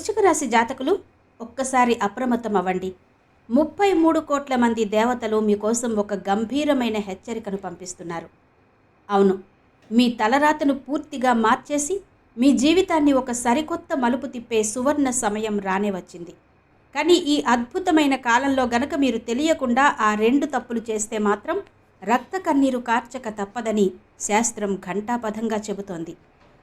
వృశ్చిక రాశి జాతకులు ఒక్కసారి అప్రమత్తం అవ్వండి. 33 కోట్ల మంది దేవతలు మీకోసం ఒక గంభీరమైన హెచ్చరికను పంపిస్తున్నారు. అవును, మీ తలరాతను పూర్తిగా మార్చేసి మీ జీవితాన్ని ఒక సరికొత్త మలుపు తిప్పే సువర్ణ సమయం రానే వచ్చింది. కానీ ఈ అద్భుతమైన కాలంలో గనక మీరు తెలియకుండా ఆ 2 తప్పులు చేస్తే మాత్రం రక్త కన్నీరు కార్చక తప్పదని శాస్త్రం ఘంటాపథంగా చెబుతోంది.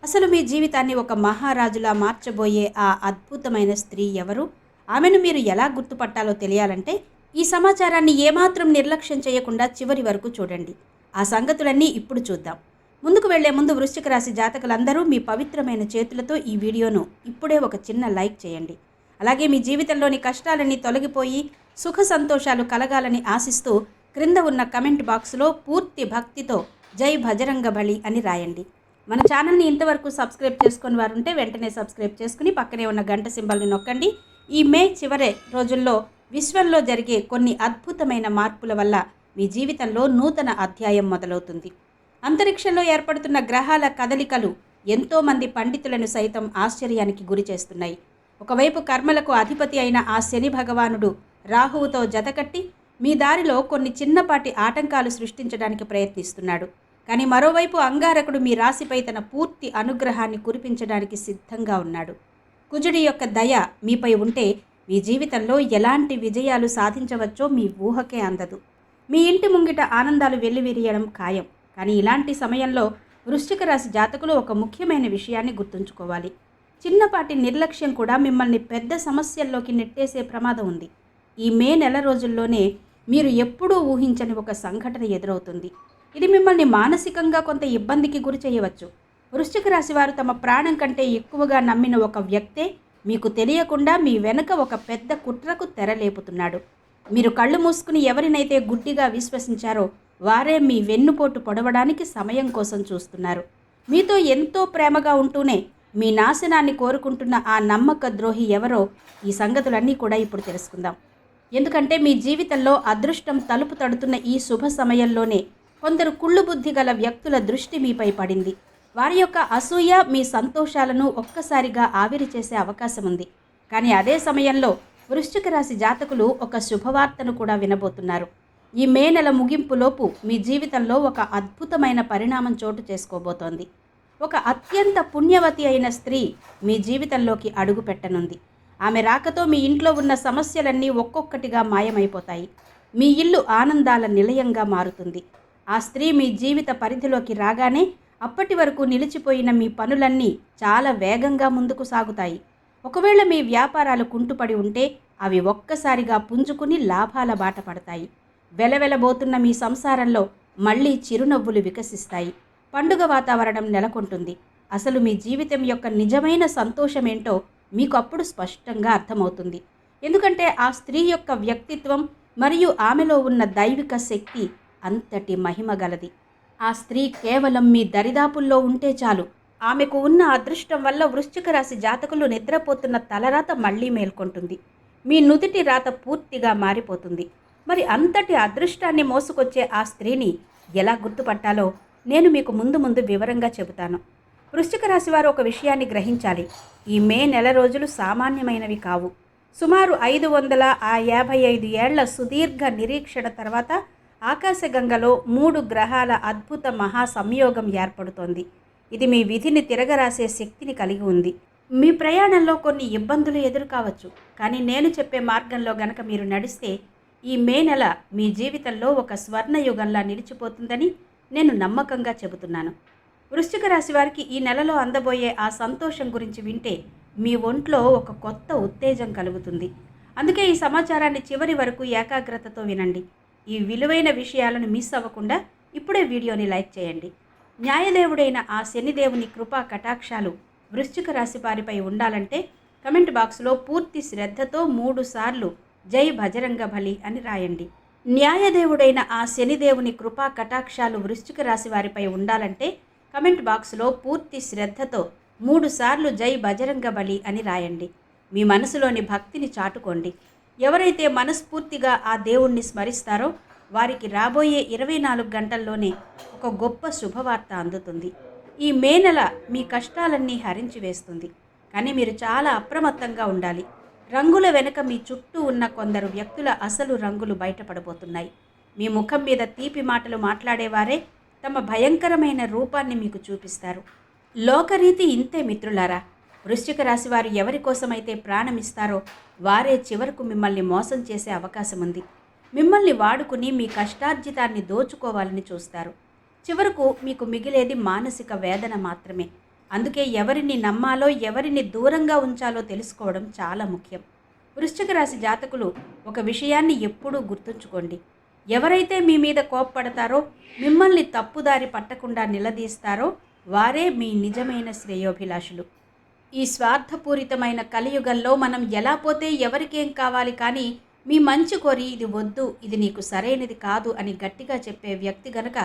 అసలు మీ జీవితాన్ని ఒక మహారాజులా మార్చబోయే ఆ అద్భుతమైన స్త్రీ ఎవరు? ఆమెను మీరు ఎలా గుర్తుపట్టాలో తెలియాలంటే ఈ సమాచారాన్ని ఏమాత్రం నిర్లక్ష్యం చేయకుండా చివరి వరకు చూడండి. ఆ సంగతులన్నీ ఇప్పుడు చూద్దాం. ముందుకు వెళ్లే ముందు వృశ్చిక రాశి జాతకులందరూ మీ పవిత్రమైన చేతులతో ఈ వీడియోను ఇప్పుడే ఒక చిన్న లైక్ చేయండి. అలాగే మీ జీవితంలోని కష్టాలన్నీ తొలగిపోయి సుఖ సంతోషాలు కలగాలని ఆశిస్తూ క్రింద ఉన్న కమెంట్ బాక్స్లో పూర్తి భక్తితో జై భజరంగ బలి అని రాయండి. మన ఛానల్ని ఇంతవరకు సబ్స్క్రైబ్ చేసుకుని వారుంటే వెంటనే సబ్స్క్రైబ్ చేసుకుని పక్కనే ఉన్న గంట సింబల్ని నొక్కండి. ఈ మే చివరి రోజుల్లో విశ్వంలో జరిగే కొన్ని అద్భుతమైన మార్పుల వల్ల మీ జీవితంలో నూతన అధ్యాయం మొదలవుతుంది. అంతరిక్షంలో ఏర్పడుతున్న గ్రహాల కదలికలు ఎంతోమంది పండితులను సైతం ఆశ్చర్యానికి గురి చేస్తున్నాయి. ఒకవైపు కర్మలకు అధిపతి అయిన ఆ శని భగవానుడు రాహువుతో జతకట్టి మీ దారిలో కొన్ని చిన్నపాటి ఆటంకాలు సృష్టించడానికి ప్రయత్నిస్తున్నాడు. కానీ మరోవైపు అంగారకుడు మీ రాశిపై తన పూర్తి అనుగ్రహాన్ని కురిపించడానికి సిద్ధంగా ఉన్నాడు. కుజుడి యొక్క దయ మీపై ఉంటే మీ జీవితంలో ఎలాంటి విజయాలు సాధించవచ్చో మీ ఊహకే అందదు. మీ ఇంటి ముంగిట ఆనందాలు వెల్లివిరియడం ఖాయం. కానీ ఇలాంటి సమయంలో వృశ్చిక రాశి జాతకులు ఒక ముఖ్యమైన విషయాన్ని గుర్తుంచుకోవాలి. చిన్నపాటి నిర్లక్ష్యం కూడా మిమ్మల్ని పెద్ద సమస్యల్లోకి నెట్టేసే ప్రమాదం ఉంది. ఈ మే నెల రోజుల్లోనే మీరు ఎప్పుడూ ఊహించని ఒక సంఘటన ఎదురవుతుంది. ఇది మిమ్మల్ని మానసికంగా కొంత ఇబ్బందికి గురి చేయవచ్చు. వృశ్చిక రాశి వారు తమ ప్రాణం కంటే ఎక్కువగా నమ్మిన ఒక వ్యక్తే మీకు తెలియకుండా మీ వెనుక ఒక పెద్ద కుట్రకు తెరలేపుతున్నాడు. మీరు కళ్ళు మూసుకుని ఎవరినైతే గుడ్డిగా విశ్వసించారో వారే మీ వెన్నుపోటు పొడవడానికి సమయం కోసం చూస్తున్నారు. మీతో ఎంతో ప్రేమగా ఉంటూనే మీ నాశనాన్ని కోరుకుంటున్న ఆ నమ్మక ద్రోహి ఎవరో ఈ సంగతులన్నీ కూడా ఇప్పుడు తెలుసుకుందాం. ఎందుకంటే మీ జీవితంలో అదృష్టం తలుపు తడుతున్న ఈ శుభ సమయంలోనే కొందరు కుళ్ళు బుద్ధి గల వ్యక్తుల దృష్టి మీపై పడింది. వారి యొక్క అసూయ మీ సంతోషాలను ఒక్కసారిగా ఆవిరి చేసే అవకాశం ఉంది. కానీ అదే సమయంలో వృశ్చిక రాశి జాతకులు ఒక శుభవార్తను కూడా వినబోతున్నారు. ఈ మే నెల ముగింపులోపు మీ జీవితంలో ఒక అద్భుతమైన పరిణామం చోటు చేసుకోబోతోంది. ఒక అత్యంత పుణ్యవతి అయిన స్త్రీ మీ జీవితంలోకి అడుగు పెట్టనుంది. ఆమె రాకతో మీ ఇంట్లో ఉన్న సమస్యలన్నీ ఒక్కొక్కటిగా మాయమైపోతాయి. మీ ఇల్లు ఆనందాల నిలయంగా మారుతుంది. ఆ స్త్రీ మీ జీవిత పరిధిలోకి రాగానే అప్పటి వరకు నిలిచిపోయిన మీ పనులన్నీ చాలా వేగంగా ముందుకు సాగుతాయి. ఒకవేళ మీ వ్యాపారాలు కుంటుపడి ఉంటే అవి ఒక్కసారిగా పుంజుకుని లాభాల బాట పడతాయి. వెలవెలబోతున్న మీ సంసారంలో మళ్ళీ చిరునవ్వులు వికసిస్తాయి. పండుగ వాతావరణం నెలకొంటుంది. అసలు మీ జీవితం యొక్క నిజమైన సంతోషమేంటో మీకు అప్పుడు స్పష్టంగా అర్థమవుతుంది. ఎందుకంటే ఆ స్త్రీ యొక్క వ్యక్తిత్వం మరియు ఆమెలో ఉన్న దైవిక శక్తి అంతటి మహిమ గలది. ఆ స్త్రీ కేవలం మీ దరిదాపుల్లో ఉంటే చాలు. ఆమెకు ఉన్న అదృష్టం వల్ల వృశ్చిక రాశి జాతకులు నిద్రపోతున్న తలరాత మళ్ళీ మేల్కొంటుంది. మీ నుదిటి రాత పూర్తిగా మారిపోతుంది. మరి అంతటి అదృష్టాన్ని మోసుకొచ్చే ఆ స్త్రీని ఎలా గుర్తుపట్టాలో నేను మీకు ముందు వివరంగా చెబుతాను. వృశ్చిక రాశి వారు ఒక విషయాన్ని గ్రహించాలి. ఈ మే నెల రోజులు సామాన్యమైనవి కావు. సుమారు 555 ఏళ్ల సుదీర్ఘ నిరీక్షణ తర్వాత ఆకాశగంగలో 3 గ్రహాల అద్భుత మహా సంయోగం ఏర్పడుతోంది. ఇది మీ విధిని తిరగరాసే శక్తిని కలిగి ఉంది. మీ ప్రయాణంలో కొన్ని ఇబ్బందులు ఎదురు కావచ్చు. కానీ నేను చెప్పే మార్గంలో గనక మీరు నడిస్తే ఈ మే నెల మీ జీవితంలో ఒక స్వర్ణయుగంలా నిలిచిపోతుందని నేను నమ్మకంగా చెబుతున్నాను. వృశ్చిక రాశి వారికి ఈ నెలలో అందబోయే ఆ సంతోషం గురించి వింటే మీ ఒంట్లో ఒక కొత్త ఉత్తేజం కలుగుతుంది. అందుకే ఈ సమాచారాన్ని చివరి వరకు ఏకాగ్రతతో వినండి. ఈ విలువైన విషయాలను మిస్ అవ్వకుండా ఇప్పుడే వీడియోని లైక్ చేయండి. న్యాయదేవుడైన ఆ శనిదేవుని కృపా కటాక్షాలు వృశ్చిక రాశి వారిపై ఉండాలంటే కమెంట్ బాక్స్లో పూర్తి శ్రద్ధతో 3 సార్లు జై భజరంగ బలి అని రాయండి. న్యాయదేవుడైన ఆ శనిదేవుని కృపా కటాక్షాలు వృశ్చిక రాశి వారిపై ఉండాలంటే కమెంట్ బాక్స్లో పూర్తి శ్రద్ధతో 3 సార్లు జై బజరంగ బలి అని రాయండి. మీ మనసులోని భక్తిని చాటుకోండి. ఎవరైతే మనస్ఫూర్తిగా ఆ దేవుణ్ణి స్మరిస్తారో వారికి రాబోయే 24 గంటల్లోనే ఒక గొప్ప శుభవార్త అందుతుంది. ఈ మే నెల మీ కష్టాలన్నీ హరించి వేస్తుంది. కానీ మీరు చాలా అప్రమత్తంగా ఉండాలి. రంగుల వెనుక మీ చుట్టూ ఉన్న కొందరు వ్యక్తుల అసలు రంగులు బయటపడబోతున్నాయి. మీ ముఖం మీద తీపి మాటలు మాట్లాడేవారే తమ భయంకరమైన రూపాన్ని మీకు చూపిస్తారు. లోకరీతి ఇంతే మిత్రులారా. వృశ్చిక రాశి వారు ఎవరి కోసమైతే ప్రాణమిస్తారో వారే చివరకు మిమ్మల్ని మోసం చేసే అవకాశం ఉంది. మిమ్మల్ని వాడుకుని మీ కష్టార్జితాన్ని దోచుకోవాలని చూస్తారు. చివరకు మీకు మిగిలేది మానసిక వేదన మాత్రమే. అందుకే ఎవరిని నమ్మాలో ఎవరిని దూరంగా ఉంచాలో తెలుసుకోవడం చాలా ముఖ్యం. వృశ్చిక రాశి జాతకులు ఒక విషయాన్ని ఎప్పుడూ గుర్తుంచుకోండి. ఎవరైతే మీ మీద కోప్పడతారో, మిమ్మల్ని తప్పుదారి పట్టకుండా నిలదీస్తారో వారే మీ నిజమైన శ్రేయోభిలాషులు. ఈ స్వార్థపూరితమైన కలియుగంలో మనం ఎలా పోతే ఎవరికేం కావాలి, కానీ మీ మంచి కోరి ఇది వద్దు, ఇది నీకు సరైనది కాదు అని గట్టిగా చెప్పే వ్యక్తి గనక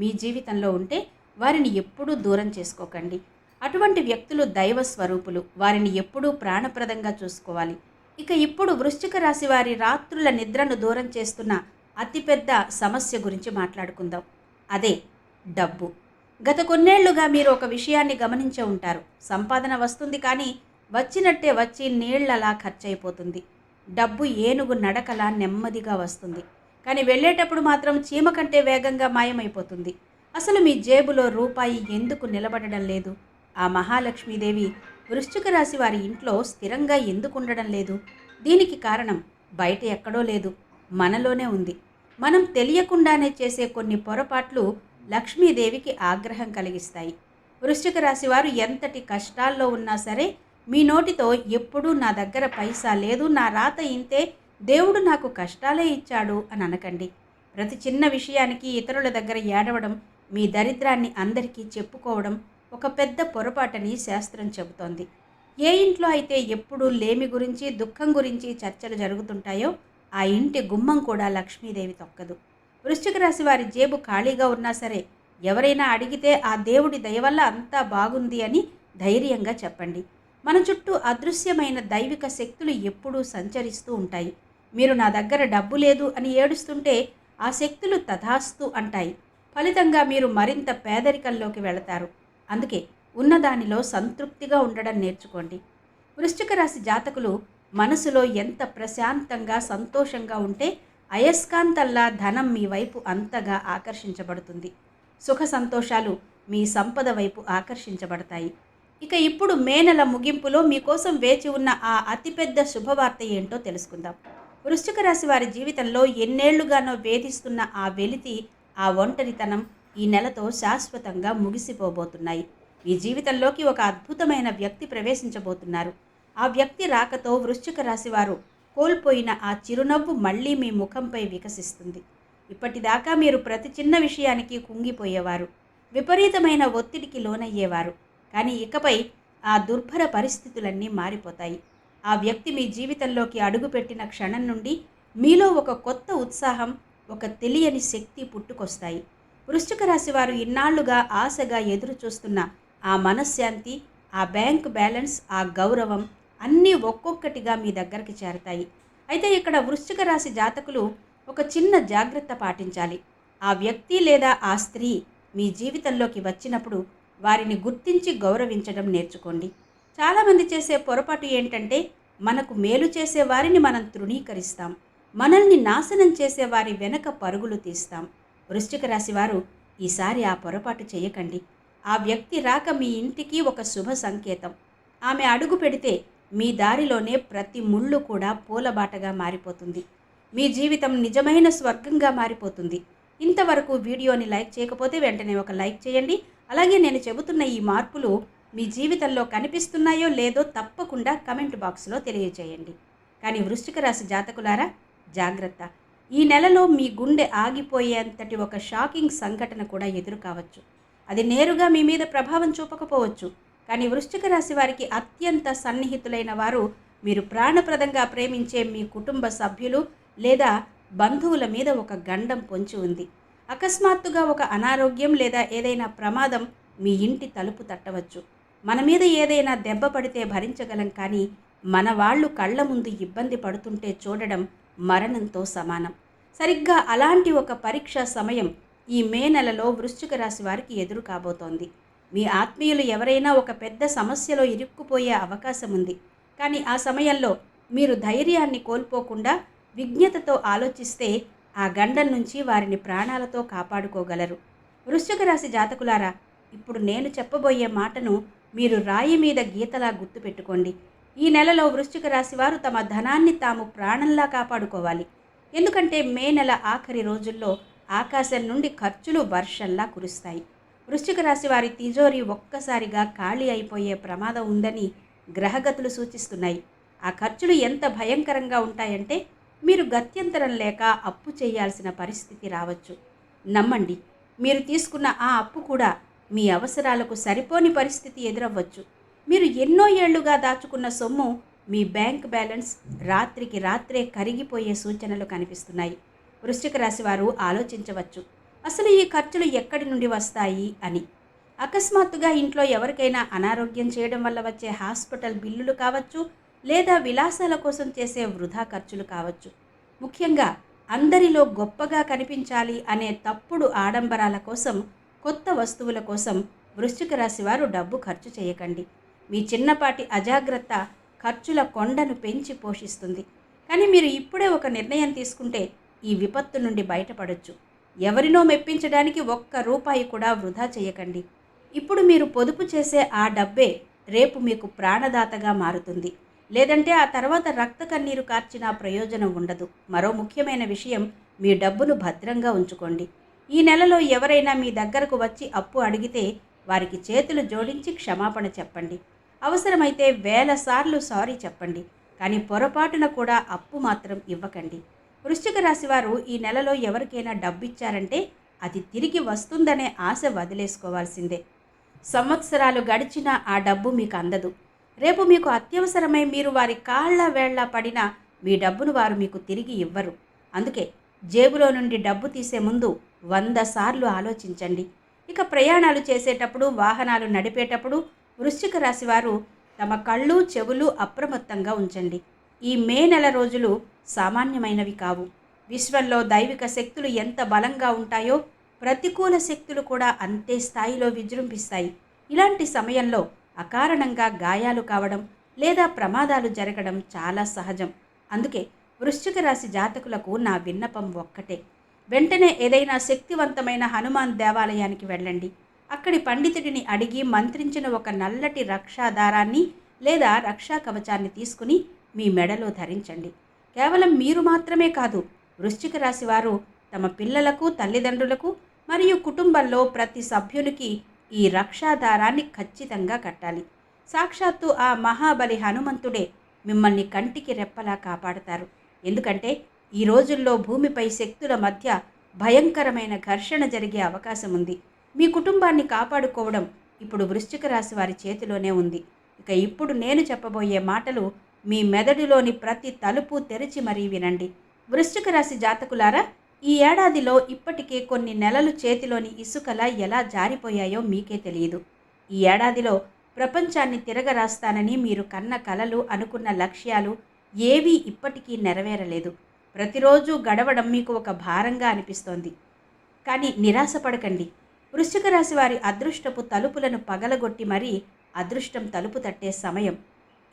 మీ జీవితంలో ఉంటే వారిని ఎప్పుడూ దూరం చేసుకోకండి. అటువంటి వ్యక్తులు దైవ స్వరూపులు. వారిని ఎప్పుడూ ప్రాణప్రదంగా చూసుకోవాలి. ఇక ఇప్పుడు వృశ్చిక రాశి వారి రాత్రుల నిద్రను దూరం చేస్తున్న అతిపెద్ద సమస్య గురించి మాట్లాడుకుందాం. అదే డబ్బు. గత కొన్నేళ్లుగా మీరు ఒక విషయాన్ని గమనించే ఉంటారు. సంపాదన వస్తుంది, కానీ వచ్చినట్టే వచ్చి నీళ్లలా ఖర్చయిపోతుంది. డబ్బు ఏనుగు నడకలా నెమ్మదిగా వస్తుంది, కానీ వెళ్ళేటప్పుడు మాత్రం చీమ కంటే వేగంగా మాయమైపోతుంది. అసలు మీ జేబులో రూపాయి ఎందుకు నిలబడడం లేదు? ఆ మహాలక్ష్మీదేవి వృశ్చిక రాశి వారి ఇంట్లో స్థిరంగా ఎందుకు ఉండడం లేదు? దీనికి కారణం బయట ఎక్కడో లేదు, మనలోనే ఉంది. మనం తెలియకుండానే చేసే కొన్ని పొరపాట్లు లక్ష్మీదేవికి ఆగ్రహం కలిగిస్తాయి. వృశ్చిక రాశి వారు ఎంతటి కష్టాల్లో ఉన్నా సరే మీ నోటితో ఎప్పుడూ నా దగ్గర పైసా లేదు, నా రాత ఇంతే, దేవుడు నాకు కష్టాలే ఇచ్చాడు అని అనకండి. ప్రతి చిన్న విషయానికి ఇతరుల దగ్గర ఏడవడం, మీ దరిద్రాన్ని అందరికీ చెప్పుకోవడం ఒక పెద్ద పొరపాటని శాస్త్రం చెబుతోంది. ఏ ఇంట్లో అయితే ఎప్పుడూ లేమి గురించి, దుఃఖం గురించి చర్చలు జరుగుతుంటాయో ఆ ఇంటి గుమ్మం కూడా లక్ష్మీదేవి తొక్కదు. వృశ్చిక రాశి వారి జేబు ఖాళీగా ఉన్నా సరే ఎవరైనా అడిగితే ఆ దేవుడి దయవల్ల అంతా బాగుంది అని ధైర్యంగా చెప్పండి. మన చుట్టూ అదృశ్యమైన దైవిక శక్తులు ఎప్పుడూ సంచరిస్తూ ఉంటాయి. మీరు నా దగ్గర డబ్బు లేదు అని ఏడుస్తుంటే ఆ శక్తులు తథాస్తు అంటాయి. ఫలితంగా మీరు మరింత పేదరికంలోకి వెళతారు. అందుకే ఉన్నదానిలో సంతృప్తిగా ఉండడం నేర్చుకోండి. వృశ్చిక రాశి జాతకులు మనసులో ఎంత ప్రశాంతంగా సంతోషంగా ఉంటే అయస్కాంతల్లా ధనం మీ వైపు అంతగా ఆకర్షించబడుతుంది. సుఖ సంతోషాలు మీ సంపద వైపు ఆకర్షించబడతాయి. ఇక ఇప్పుడు మే నెల ముగింపులో మీకోసం వేచి ఉన్న ఆ అతిపెద్ద శుభవార్త ఏంటో తెలుసుకుందాం. వృశ్చిక రాశి వారి జీవితంలో ఎన్నేళ్లుగానో వేధిస్తున్న ఆ వెలితి, ఆ ఒంటరితనం ఈ నెలతో శాశ్వతంగా ముగిసిపోబోతున్నాయి. మీ జీవితంలోకి ఒక అద్భుతమైన వ్యక్తి ప్రవేశించబోతున్నారు. ఆ వ్యక్తి రాకతో వృశ్చిక రాశి వారు కోల్పోయిన ఆ చిరునవ్వు మళ్ళీ మీ ముఖంపై వికసిస్తుంది. ఇప్పటిదాకా మీరు ప్రతి చిన్న విషయానికి కుంగిపోయేవారు, విపరీతమైన ఒత్తిడికి లోనయ్యేవారు. కానీ ఇకపై ఆ దుర్భర పరిస్థితులన్నీ మారిపోతాయి. ఆ వ్యక్తి మీ జీవితంలోకి అడుగుపెట్టిన క్షణం నుండి మీలో ఒక కొత్త ఉత్సాహం, ఒక తెలియని శక్తి పుట్టుకొస్తాయి. వృశ్చిక రాశి వారు ఇన్నాళ్లుగా ఆశగా ఎదురు చూస్తున్న ఆ మనశ్శాంతి, ఆ బ్యాంక్ బ్యాలెన్స్, ఆ గౌరవం అన్నీ ఒక్కొక్కటిగా మీ దగ్గరికి చేరతాయి. అయితే ఇక్కడ వృశ్చిక రాశి జాతకులు ఒక చిన్న జాగ్రత్త పాటించాలి. ఆ వ్యక్తి లేదా ఆ స్త్రీ మీ జీవితంలోకి వచ్చినప్పుడు వారిని గుర్తించి గౌరవించడం నేర్చుకోండి. చాలామంది చేసే పొరపాటు ఏంటంటే మనకు మేలు చేసే వారిని మనం తృణీకరిస్తాం, మనల్ని నాశనం చేసే వారి వెనక పరుగులు తీస్తాం. వృశ్చిక రాశి వారు ఈసారి ఆ పొరపాటు చేయకండి. ఆ వ్యక్తి రాక మీ ఇంటికి ఒక శుభ సంకేతం. ఆమె అడుగు పెడితే మీ దారిలోనే ప్రతి ముళ్ళు కూడా పూలబాటగా మారిపోతుంది. మీ జీవితం నిజమైన స్వర్గంగా మారిపోతుంది. ఇంతవరకు వీడియోని లైక్ చేయకపోతే వెంటనే ఒక లైక్ చేయండి. అలాగే నేను చెబుతున్న ఈ మార్పులు మీ జీవితంలో కనిపిస్తున్నాయో లేదో తప్పకుండా కమెంట్ బాక్స్లో తెలియజేయండి. కానీ వృశ్చిక రాశి జాతకులారా, జాగ్రత్త. ఈ నెలలో మీ గుండె ఆగిపోయేంతటి ఒక షాకింగ్ సంఘటన కూడా ఎదురు కావచ్చు. అది నేరుగా మీ మీద ప్రభావం చూపకపోవచ్చు, కానీ వృశ్చిక రాశి వారికి అత్యంత సన్నిహితులైన వారు, మీరు ప్రాణప్రదంగా ప్రేమించే మీ కుటుంబ సభ్యులు లేదా బంధువుల మీద ఒక గండం పొంచి ఉంది. అకస్మాత్తుగా ఒక అనారోగ్యం లేదా ఏదైనా ప్రమాదం మీ ఇంటి తలుపు తట్టవచ్చు. మన మీద ఏదైనా దెబ్బ పడితే భరించగలం, కానీ మన వాళ్ళు కళ్ళ ముందు ఇబ్బంది పడుతుంటే చూడడం మరణంతో సమానం. సరిగ్గా అలాంటి ఒక పరీక్షా సమయం ఈ మే నెలలో వృశ్చిక రాశి వారికి ఎదురు కాబోతోంది. మీ ఆత్మీయులు ఎవరైనా ఒక పెద్ద సమస్యలో ఇరుక్కుపోయే అవకాశం ఉంది. కానీ ఆ సమయంలో మీరు ధైర్యాన్ని కోల్పోకుండా విజ్ఞతతో ఆలోచిస్తే ఆ గండం నుంచి వారిని ప్రాణాలతో కాపాడుకోగలరు. వృశ్చిక రాశి జాతకులారా, ఇప్పుడు నేను చెప్పబోయే మాటను మీరు రాయి మీద గీతలా గుర్తుపెట్టుకోండి. ఈ నెలలో వృశ్చిక రాశి వారు తమ ధనాన్ని తాము ప్రాణంలా కాపాడుకోవాలి. ఎందుకంటే మే నెల ఆఖరి రోజుల్లో ఆకాశం నుండి ఖర్చులు వర్షంలా కురుస్తాయి. వృశ్చిక రాశి వారి తిజోరీ ఒక్కసారిగా ఖాళీ అయిపోయే ప్రమాదం ఉందని గ్రహగతులు సూచిస్తున్నాయి. ఆ ఖర్చులు ఎంత భయంకరంగా ఉంటాయంటే మీరు గత్యంతరం లేక అప్పు చేయాల్సిన పరిస్థితి రావచ్చు. నమ్మండి, మీరు తీసుకున్న ఆ అప్పు కూడా మీ అవసరాలకు సరిపోని పరిస్థితి ఎదురవ్వచ్చు. మీరు ఎన్నో ఏళ్లుగా దాచుకున్న సొమ్ము మీ బ్యాంక్ బ్యాలెన్స్ రాత్రికి రాత్రే కరిగిపోయే సూచనలు కనిపిస్తున్నాయి. వృశ్చిక రాశి వారు ఆలోచించవచ్చు, అసలు ఈ ఖర్చులు ఎక్కడి నుండి వస్తాయి అని. అకస్మాత్తుగా ఇంట్లో ఎవరికైనా అనారోగ్యం చేయడం వల్ల వచ్చే హాస్పిటల్ బిల్లులు కావచ్చు, లేదా విలాసాల కోసం చేసే వృధా ఖర్చులు కావచ్చు. ముఖ్యంగా అందరిలో గొప్పగా కనిపించాలి అనే తప్పుడు ఆడంబరాల కోసం, కొత్త వస్తువుల కోసం వృశ్చిక రాశి వారు డబ్బు ఖర్చు చేయకండి. మీ చిన్నపాటి అజాగ్రత్త ఖర్చుల కొండను పెంచి పోషిస్తుంది. కానీ మీరు ఇప్పుడే ఒక నిర్ణయం తీసుకుంటే ఈ విపత్తు నుండి బయటపడొచ్చు. ఎవరినో మెప్పించడానికి ఒక్క రూపాయి కూడా వృధా చేయకండి. ఇప్పుడు మీరు పొదుపు చేసే ఆ డబ్బే రేపు మీకు ప్రాణదాతగా మారుతుంది. లేదంటే ఆ తర్వాత రక్త కన్నీరు కార్చినా ప్రయోజనం ఉండదు. మరో ముఖ్యమైన విషయం, మీ డబ్బును భద్రంగా ఉంచుకోండి. ఈ నెలలో ఎవరైనా మీ దగ్గరకు వచ్చి అప్పు అడిగితే వారికి చేతులు జోడించి క్షమాపణ చెప్పండి. అవసరమైతే 1000 సార్లు సారీ చెప్పండి. కానీ పొరపాటున కూడా అప్పు మాత్రం ఇవ్వకండి. వృశ్చిక రాశి వారు ఈ నెలలో ఎవరికైనా డబ్బిచ్చారంటే అది తిరిగి వస్తుందనే ఆశ వదిలేసుకోవాల్సిందే. సంవత్సరాలు గడిచినా ఆ డబ్బు మీకు అందదు. రేపు మీకు అత్యవసరమై మీరు వారి కాళ్ళ వేళ్ల పడినా మీ డబ్బును వారు మీకు తిరిగి ఇవ్వరు. అందుకే జేబులో నుండి డబ్బు తీసే ముందు 100 సార్లు ఆలోచించండి. ఇక ప్రయాణాలు చేసేటప్పుడు, వాహనాలు నడిపేటప్పుడు వృశ్చిక రాశి వారు తమ కళ్ళు చెవులు అప్రమత్తంగా ఉంచండి. ఈ మే నెల రోజులు సామాన్యమైనవి కావు. విశ్వంలో దైవిక శక్తులు ఎంత బలంగా ఉంటాయో ప్రతికూల శక్తులు కూడా అంతే స్థాయిలో విజృంభిస్తాయి. ఇలాంటి సమయంలో అకారణంగా గాయాలు కావడం లేదా ప్రమాదాలు జరగడం చాలా సహజం. అందుకే వృశ్చిక రాశి జాతకులకు నా విన్నపం ఒక్కటే, వెంటనే ఏదైనా శక్తివంతమైన హనుమాన్ దేవాలయానికి వెళ్ళండి. అక్కడి పండితుడిని అడిగి మంత్రించిన ఒక నల్లటి రక్షాదారాన్ని లేదా రక్షా కవచాన్ని తీసుకుని మీ మెడలో ధరించండి. కేవలం మీరు మాత్రమే కాదు, వృశ్చిక రాశి వారు తమ పిల్లలకు, తల్లిదండ్రులకు మరియు కుటుంబంలో ప్రతి సభ్యునికి ఈ రక్షాదారాన్ని ఖచ్చితంగా కట్టాలి. సాక్షాత్తు ఆ మహాబలి హనుమంతుడే మిమ్మల్ని కంటికి రెప్పలా కాపాడతారు. ఎందుకంటే ఈ రోజుల్లో భూమిపై శక్తుల మధ్య భయంకరమైన ఘర్షణ జరిగే అవకాశం ఉంది. మీ కుటుంబాన్ని కాపాడుకోవడం ఇప్పుడు వృశ్చిక రాశి వారి చేతిలోనే ఉంది. ఇక ఇప్పుడు నేను చెప్పబోయే మాటలు మీ మెదడులోని ప్రతి తలుపు తెరిచి మరీ వినండి. వృశ్చిక రాశి జాతకులారా, ఈ ఏడాదిలో ఇప్పటికే కొన్ని నెలలు చేతిలోని ఇసుకలా ఎలా జారిపోయాయో మీకే తెలియదు. ఈ ఏడాదిలో ప్రపంచాన్ని తిరగరాస్తానని మీరు కన్న కలలు, అనుకున్న లక్ష్యాలు ఏవీ ఇప్పటికీ నెరవేరలేదు. ప్రతిరోజు గడవడం మీకు ఒక భారంగా అనిపిస్తోంది. కానీ నిరాశపడకండి. వృశ్చిక రాశి వారి అదృష్టపు తలుపులను పగలగొట్టి మరీ అదృష్టం తలుపు తట్టే సమయం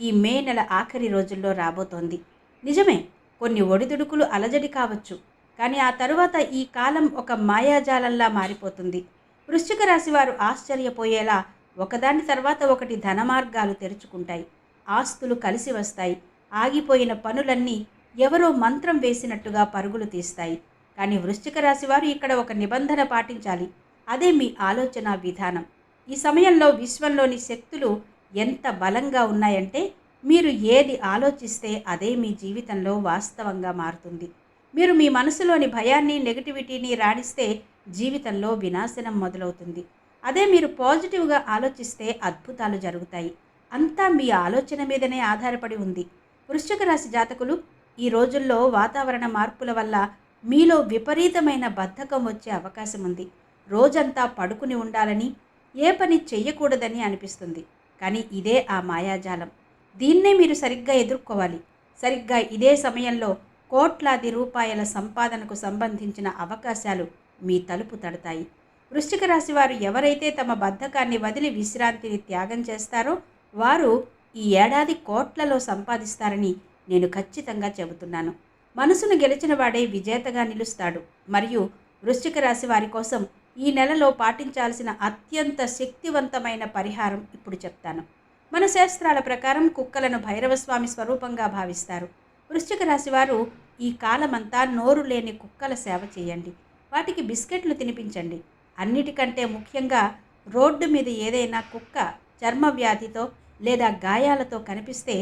ఈ మే నెల ఆఖరి రోజుల్లో రాబోతోంది. నిజమే, కొన్ని ఒడిదుడుకులు అలజడి కావచ్చు. కానీ ఆ తరువాత ఈ కాలం ఒక మాయాజాలంలా మారిపోతుంది. వృశ్చిక రాశి వారు ఆశ్చర్యపోయేలా ఒకదాని తర్వాత ఒకటి ధనమార్గాలు తెరుచుకుంటాయి. ఆస్తులు కలిసి వస్తాయి. ఆగిపోయిన పనులన్నీ ఎవరో మంత్రం వేసినట్టుగా పరుగులు తీస్తాయి. కానీ వృశ్చిక రాశి వారు ఇక్కడ ఒక నిబంధన పాటించాలి. అదే మీ ఆలోచన విధానం. ఈ సమయంలో విశ్వంలోని శక్తులు ఎంత బలంగా ఉన్నాయంటే మీరు ఏది ఆలోచిస్తే అదే మీ జీవితంలో వాస్తవంగా మారుతుంది. మీరు మీ మనసులోని భయాన్ని, నెగటివిటీని రాణిస్తే జీవితంలో వినాశనం మొదలవుతుంది. అదే మీరు పాజిటివ్గా ఆలోచిస్తే అద్భుతాలు జరుగుతాయి. అంతా మీ ఆలోచన మీదనే ఆధారపడి ఉంది. వృశ్చిక రాశి జాతకులు, ఈ రోజుల్లో వాతావరణ మార్పుల వల్ల మీలో విపరీతమైన బద్ధకం వచ్చే అవకాశం ఉంది. రోజంతా పడుకుని ఉండాలని, ఏ పని చెయ్యకూడదని అనిపిస్తుంది. కానీ ఇదే ఆ మాయాజాలం. దీన్నే మీరు సరిగ్గా ఎదుర్కోవాలి. సరిగ్గా ఇదే సమయంలో కోట్లాది రూపాయల సంపాదనకు సంబంధించిన అవకాశాలు మీ తలుపు తడతాయి. వృశ్చిక రాశి వారు ఎవరైతే తమ బద్ధకాన్ని వదిలి విశ్రాంతిని త్యాగం చేస్తారో వారు ఈ ఏడాది కోట్లలో సంపాదిస్తారని నేను ఖచ్చితంగా చెబుతున్నాను. మనసును గెలిచిన వాడే విజేతగా నిలుస్తాడు. మరియు వృశ్చిక రాశి వారి కోసం ఈ నెలలో పాటించాల్సిన అత్యంత శక్తివంతమైన పరిహారం ఇప్పుడు చెప్తాను. మన శాస్త్రాల ప్రకారం కుక్కలను భైరవస్వామి స్వరూపంగా భావిస్తారు. వృశ్చిక రాశి వారు ఈ కాలమంతా నోరు లేని కుక్కల సేవ చేయండి. వాటికి బిస్కెట్లు తినిపించండి. అన్నిటికంటే ముఖ్యంగా రోడ్డు మీద ఏదైనా కుక్క చర్మ వ్యాధితో లేదా గాయాలతో కనిపిస్తే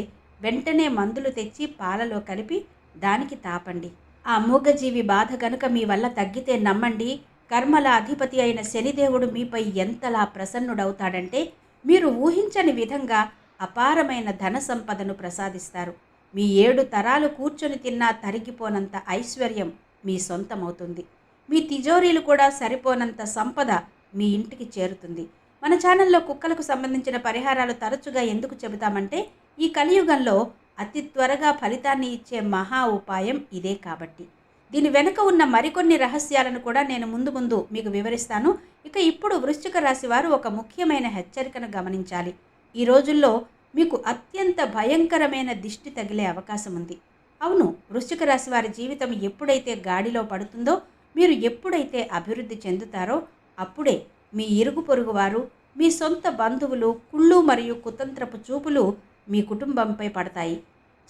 వెంటనే మందులు తెచ్చి పాలలో కలిపి దానికి తాపండి. ఆ మూగజీవి బాధ గనుక మీ వల్ల తగ్గితే నమ్మండి, కర్మల అధిపతి అయిన శనిదేవుడు మీపై ఎంతలా ప్రసన్నుడవుతాడంటే మీరు ఊహించని విధంగా అపారమైన ధన సంపదను ప్రసాదిస్తారు. మీ 7 తరాలు కూర్చొని తిన్నా తరిగిపోనంత ఐశ్వర్యం మీ సొంతమవుతుంది. మీ తిజోరీలు కూడా సరిపోనంత సంపద మీ ఇంటికి చేరుతుంది. మన ఛానల్లో కుక్కలకు సంబంధించిన పరిహారాలు తరచుగా ఎందుకు చెబుతామంటే ఈ కలియుగంలో అతి త్వరగా ఫలితాన్ని ఇచ్చే మహా ఉపాయం ఇదే కాబట్టి. దీని వెనుక ఉన్న మరికొన్ని రహస్యాలను కూడా నేను ముందు మీకు వివరిస్తాను. ఇక ఇప్పుడు వృశ్చిక రాశి వారు ఒక ముఖ్యమైన హెచ్చరికను గమనించాలి. ఈ రోజుల్లో మీకు అత్యంత భయంకరమైన దిష్టి తగిలే అవకాశం ఉంది. అవును, వృశ్చిక రాశి వారి జీవితం ఎప్పుడైతే గాడిలో పడుతుందో, మీరు ఎప్పుడైతే అభివృద్ధి చెందుతారో అప్పుడే మీ ఇరుగు పొరుగు వారు, మీ సొంత బంధువులు కుళ్ళు మరియు కుతంత్రపు చూపులు మీ కుటుంబంపై పడతాయి.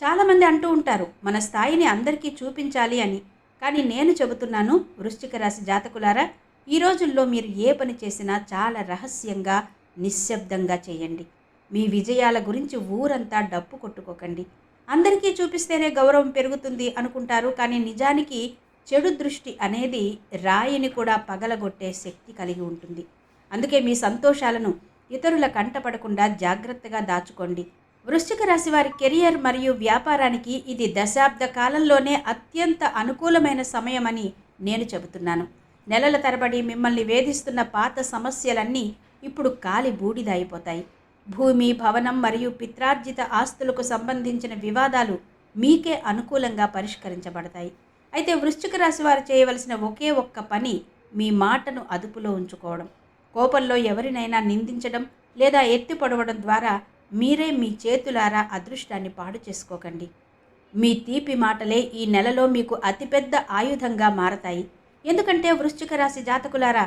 చాలామంది అంటూ ఉంటారు మన స్థాయిని అందరికీ చూపించాలి అని. కానీ నేను చెబుతున్నాను వృశ్చిక రాశి జాతకులారా, ఈ రోజుల్లో మీరు ఏ పని చేసినా చాలా రహస్యంగా నిశ్శబ్దంగా చేయండి. మీ విజయాల గురించి ఊరంతా డప్పు కొట్టుకోకండి. అందరికీ చూపిస్తేనే గౌరవం పెరుగుతుంది అనుకుంటారు. కానీ నిజానికి చెడు దృష్టి అనేది రాయిని కూడా పగలగొట్టే శక్తి కలిగి ఉంటుంది. అందుకే మీ సంతోషాలను ఇతరుల కంటపడకుండా జాగ్రత్తగా దాచుకోండి. వృశ్చిక రాశి వారి కెరియర్ మరియు వ్యాపారానికి ఇది దశాబ్ద కాలంలోనే అత్యంత అనుకూలమైన సమయమని నేను చెబుతున్నాను. నెలల తరబడి మిమ్మల్ని వేధిస్తున్న పాత సమస్యలన్నీ ఇప్పుడు కాలి బూడిద అయిపోతాయి. భూమి, భవనం మరియు పిత్రార్జిత ఆస్తులకు సంబంధించిన వివాదాలు మీకే అనుకూలంగా పరిష్కరించబడతాయి. అయితే వృశ్చిక రాశి వారు చేయవలసిన ఒకే ఒక్క పని మీ మాటను అదుపులో ఉంచుకోవడం. కోపంలో ఎవరినైనా నిందించడం లేదా ఎత్తి పొడవడం ద్వారా మీరే మీ చేతులారా అదృష్టాన్ని పాడు చేసుకోకండి. మీ తీపి మాటలే ఈ నెలలో మీకు అతిపెద్ద ఆయుధంగా మారతాయి. ఎందుకంటే వృశ్చిక రాశి జాతకులారా,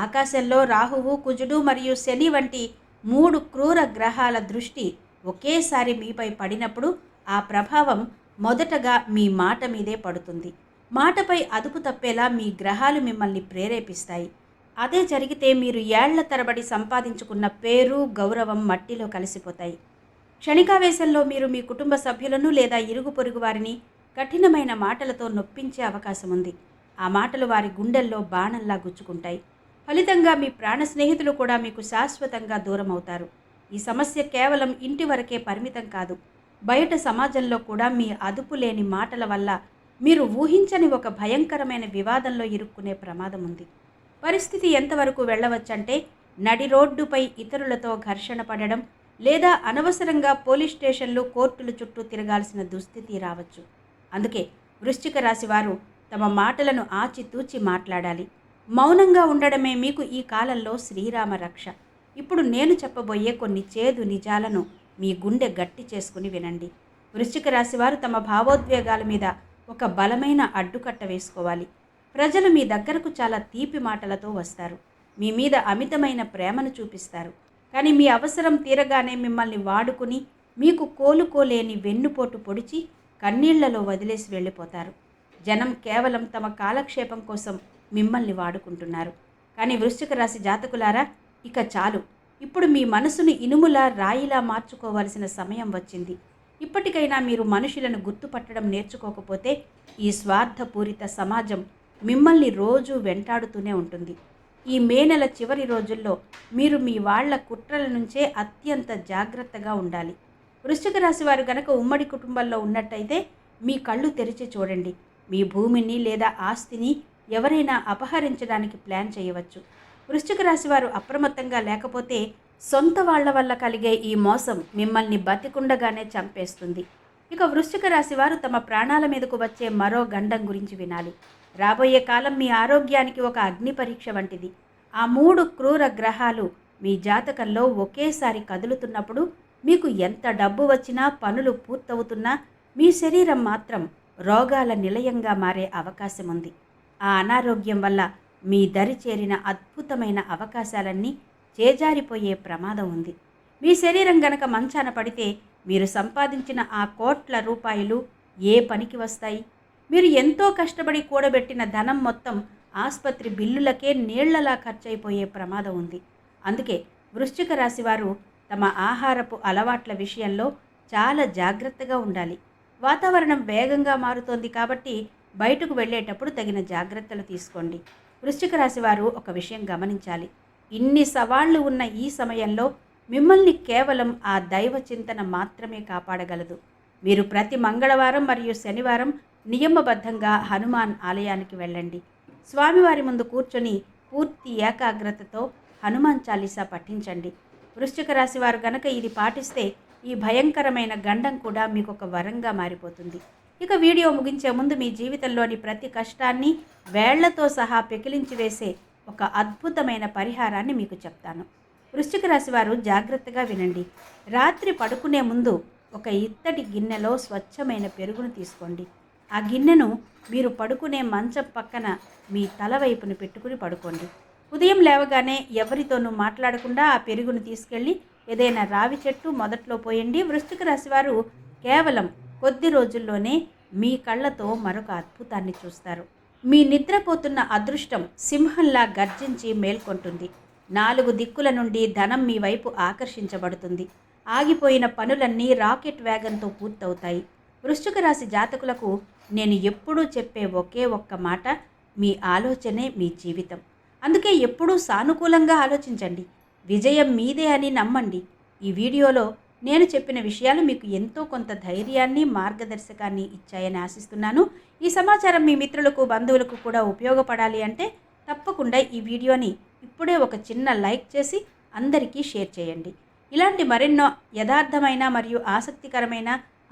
ఆకాశంలో రాహువు, కుజుడు మరియు శని వంటి 3 క్రూర గ్రహాల దృష్టి ఒకేసారి మీపై పడినప్పుడు ఆ ప్రభావం మొదటగా మీ మాట మీదే పడుతుంది. మాటపై అదుపు తప్పేలా మీ గ్రహాలు మిమ్మల్ని ప్రేరేపిస్తాయి. అదే జరిగితే మీరు ఏళ్ల తరబడి సంపాదించుకున్న పేరు, గౌరవం మట్టిలో కలిసిపోతాయి. క్షణికావేశంలో మీరు మీ కుటుంబ సభ్యులను లేదా ఇరుగు పొరుగు వారిని కఠినమైన మాటలతో నొప్పించే అవకాశం ఉంది. ఆ మాటలు వారి గుండెల్లో బాణంలా గుచ్చుకుంటాయి. ఫలితంగా మీ ప్రాణ స్నేహితులు కూడా మీకు శాశ్వతంగా దూరం అవుతారు. ఈ సమస్య కేవలం ఇంటి వరకే పరిమితం కాదు. బయట సమాజంలో కూడా మీ అదుపు లేని మాటల వల్ల మీరు ఊహించని ఒక భయంకరమైన వివాదంలో ఇరుక్కునే ప్రమాదం ఉంది. పరిస్థితి ఎంతవరకు వెళ్ళవచ్చంటే నడి రోడ్డుపై ఇతరులతో ఘర్షణ పడడం లేదా అనవసరంగా పోలీస్ స్టేషన్లు, కోర్టుల చుట్టూ తిరగాల్సిన దుస్థితి రావచ్చు. అందుకే వృశ్చిక రాశి వారు తమ మాటలను ఆచితూచి మాట్లాడాలి. మౌనంగా ఉండడమే మీకు ఈ కాలంలో శ్రీరామ రక్ష. ఇప్పుడు నేను చెప్పబోయే కొన్ని చేదు నిజాలను మీ గుండె గట్టి చేసుకుని వినండి. వృశ్చిక రాశి వారు తమ భావోద్వేగాల మీద ఒక బలమైన అడ్డుకట్ట వేసుకోవాలి. ప్రజలు మీ దగ్గరకు చాలా తీపి మాటలతో వస్తారు. మీ మీద అమితమైన ప్రేమను చూపిస్తారు. కానీ మీ అవసరం తీరగానే మిమ్మల్ని వాడుకుని మీకు కోలుకోలేని వెన్నుపోటు పొడిచి కన్నీళ్లలో వదిలేసి వెళ్ళిపోతారు. జనం కేవలం తమ కాలక్షేపం కోసం మిమ్మల్ని వాడుకుంటున్నారు. కానీ వృశ్చిక రాశి జాతకులారా, ఇక చాలు. ఇప్పుడు మీ మనసును ఇనుములా, రాయిలా మార్చుకోవాల్సిన సమయం వచ్చింది. ఇప్పటికైనా మీరు మనుషులను గుర్తుపట్టడం నేర్చుకోకపోతే ఈ స్వార్థపూరిత సమాజం మిమ్మల్ని రోజూ వెంటాడుతూనే ఉంటుంది. ఈ మే నెల చివరి రోజుల్లో మీరు మీ వాళ్ల కుట్రల నుంచే అత్యంత జాగ్రత్తగా ఉండాలి. వృశ్చిక రాశి వారు గనక ఉమ్మడి కుటుంబంలో ఉన్నట్టయితే మీ కళ్ళు తెరిచి చూడండి. మీ భూమిని లేదా ఆస్తిని ఎవరైనా అపహరించడానికి ప్లాన్ చేయవచ్చు. వృశ్చిక రాశి వారు అప్రమత్తంగా లేకపోతే సొంత వాళ్ల వల్ల కలిగే ఈ మోసం మిమ్మల్ని బతికుండగానే చంపేస్తుంది. ఇక వృశ్చిక రాశి వారు తమ ప్రాణాల మీదకు వచ్చే మరో గండం గురించి వినాలి. రాబోయే కాలం మీ ఆరోగ్యానికి ఒక అగ్ని పరీక్ష వంటిది. ఆ 3 క్రూర గ్రహాలు మీ జాతకంలో ఒకేసారి కదులుతున్నప్పుడు మీకు ఎంత డబ్బు వచ్చినా, పనులు పూర్తవుతున్నా మీ శరీరం మాత్రం రోగాల నిలయంగా మారే అవకాశం ఉంది. ఆ అనారోగ్యం వల్ల మీ దరి చేరిన అద్భుతమైన అవకాశాలన్నీ చేజారిపోయే ప్రమాదం ఉంది. మీ శరీరం గనక మంచాన పడితే మీరు సంపాదించిన ఆ కోట్ల రూపాయలు ఏ పనికి వస్తాయి? మీరు ఎంతో కష్టపడి కూడబెట్టిన ధనం మొత్తం ఆస్పత్రి బిల్లులకే నీళ్లలా ఖర్చయిపోయే ప్రమాదం ఉంది. అందుకే వృశ్చిక రాశి వారు తమ ఆహారపు అలవాట్ల విషయంలో చాలా జాగ్రత్తగా ఉండాలి. వాతావరణం వేగంగా మారుతోంది కాబట్టి బయటకు వెళ్ళేటప్పుడు తగిన జాగ్రత్తలు తీసుకోండి. వృశ్చిక రాశి వారు ఒక విషయం గమనించాలి. ఇన్ని సవాళ్లు ఉన్న ఈ సమయంలో మిమ్మల్ని కేవలం ఆ దైవ చింతన మాత్రమే కాపాడగలదు. మీరు ప్రతి మంగళవారం మరియు శనివారం నియమబద్ధంగా హనుమాన్ ఆలయానికి వెళ్ళండి. స్వామివారి ముందు కూర్చొని పూర్తి ఏకాగ్రతతో హనుమాన్ చాలీసా పఠించండి. వృశ్చిక రాశి వారు గనక ఇది పాటిస్తే ఈ భయంకరమైన గండం కూడా మీకు ఒక వరంగా మారిపోతుంది. ఇక వీడియో ముగించే ముందు మీ జీవితంలోని ప్రతి కష్టాన్ని వేళ్లతో సహా పెకిలించి వేసే ఒక అద్భుతమైన పరిహారాన్ని మీకు చెప్తాను. వృశ్చిక రాశి వారు జాగ్రత్తగా వినండి. రాత్రి పడుకునే ముందు ఒక ఇత్తడి గిన్నెలో స్వచ్ఛమైన పెరుగును తీసుకోండి. ఆ గిన్నెను మీరు పడుకునే మంచం పక్కన మీ తల వైపును పెట్టుకుని పడుకోండి. ఉదయం లేవగానే ఎవరితోనూ మాట్లాడకుండా ఆ పెరుగును తీసుకెళ్ళి ఏదైనా రావి చెట్టు మొదట్లో పోయండి. వృశ్చిక రాశి వారు కేవలం కొద్ది రోజుల్లోనే మీ కళ్ళతో మరొక అద్భుతాన్ని చూస్తారు. మీ నిద్రపోతున్న అదృష్టం సింహంలా గర్జించి మేల్కొంటుంది. 4 దిక్కుల నుండి ధనం మీ వైపు ఆకర్షించబడుతుంది. ఆగిపోయిన పనులన్నీ రాకెట్ వేగంతో పూర్తవుతాయి. వృశ్చిక రాశి జాతకులకు నేను ఎప్పుడూ చెప్పే ఒకే ఒక్క మాట, మీ ఆలోచనే మీ జీవితం. అందుకే ఎప్పుడూ సానుకూలంగా ఆలోచించండి. విజయం మీదే అని నమ్మండి. ఈ వీడియోలో నేను చెప్పిన విషయాలు మీకు ఎంతో కొంత ధైర్యాన్ని, మార్గదర్శకాన్ని ఇచ్చాయని ఆశిస్తున్నాను. ఈ సమాచారం మీ మిత్రులకు, బంధువులకు కూడా ఉపయోగపడాలి అంటే తప్పకుండా ఈ వీడియోని ఇప్పుడే ఒక చిన్న లైక్ చేసి అందరికీ షేర్ చేయండి. ఇలాంటి మరెన్నో యథార్థమైన మరియు ఆసక్తికరమైన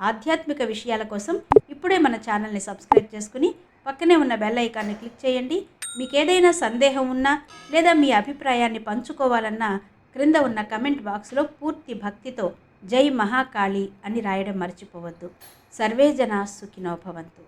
ఆధ్యాత్మిక విషయాల కోసం ఇప్పుడే మన ఛానల్ని సబ్స్క్రైబ్ చేసుకుని పక్కనే ఉన్న బెల్ ఐకాన్ని క్లిక్ చేయండి. మీకు ఏదైనా సందేహం ఉన్నా లేదా మీ అభిప్రాయాన్ని పంచుకోవాలన్నా క్రింద ఉన్న కమెంట్ బాక్స్లో పూర్తి భక్తితో జై మహాకాళి అని రాయడం మర్చిపోవద్దు. సర్వే జనా సుఖినో భవంతు.